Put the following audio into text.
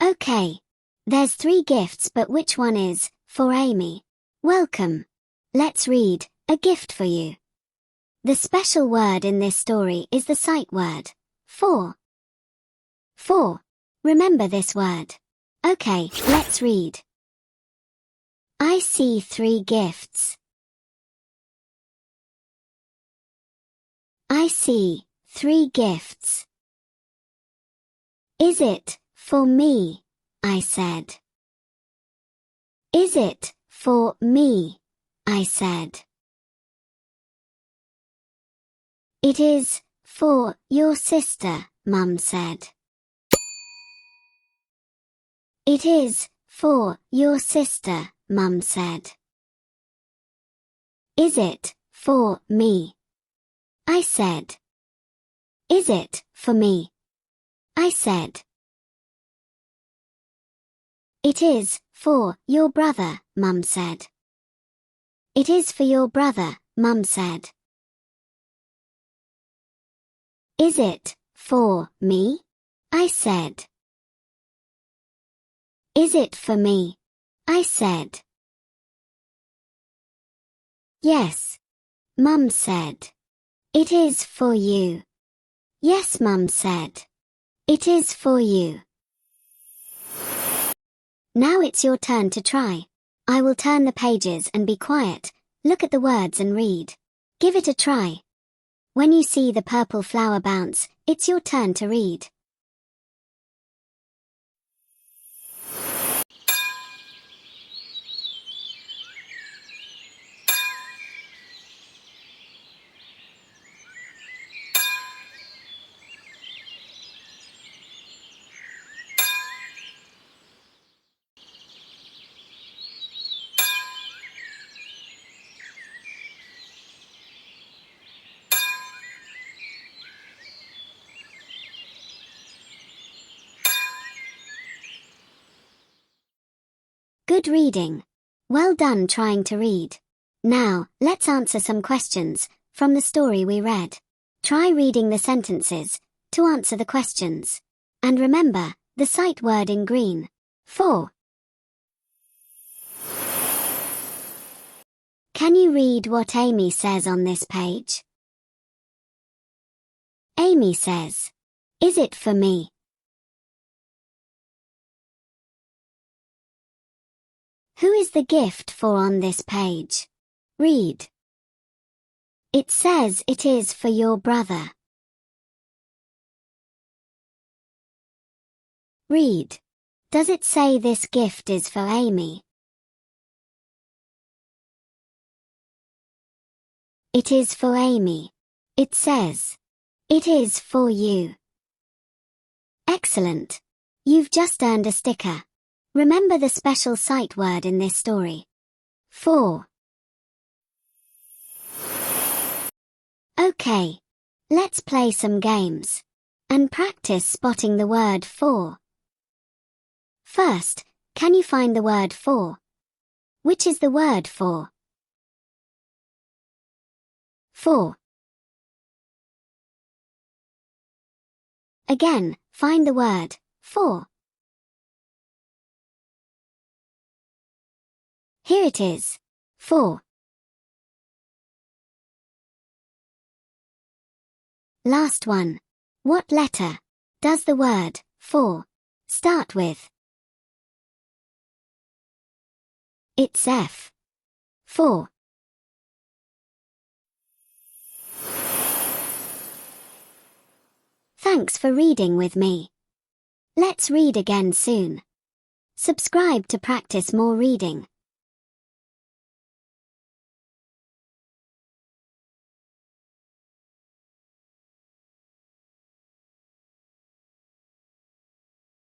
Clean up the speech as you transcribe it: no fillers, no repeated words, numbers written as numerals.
Okay. There's 3 gifts, but which one is for Amy? Welcome. Let's read a gift for you. The special word in this story is the sight word, for. For. Remember this word. Okay, let's read. I see 3 gifts. I see 3 gifts. Is it for me? I said. Is it for me? I said. It is for your sister, Mum said. It is for your sister, Mum said. Is it for me? I said. Is it for me? I said. It is for your brother, Mum said. It is for your brother, Mum said. Is it for me? I said. Is it for me? I said. Yes, Mum said. It is for you. Yes, Mum said. It is for you. Now it's your turn to try. I will turn the pages and be quiet, look at the words and read. Give it a try. When you see the purple flower bounce, it's your turn to read. Good reading. Well done trying to read. Now, let's answer some questions from the story we read. Try reading the sentences to answer the questions. And remember, the sight word in green. For. Can you read what Amy says on this page? Amy says, "Is it for me?" Who is the gift for on this page? Read. It says it is for your brother. Read. Does it say this gift is for Amy? It is for Amy. It says. It is for you. Excellent. You've just earned a sticker. Remember the special sight word in this story. For. Okay. Let's play some games. And practice spotting the word for. First, can you find the word for? Which is the word for? For. Again, find the word for. Here it is. For. Last one. What letter does the word for start with? It's F. For. Thanks for reading with me. Let's read again soon. Subscribe to practice more reading.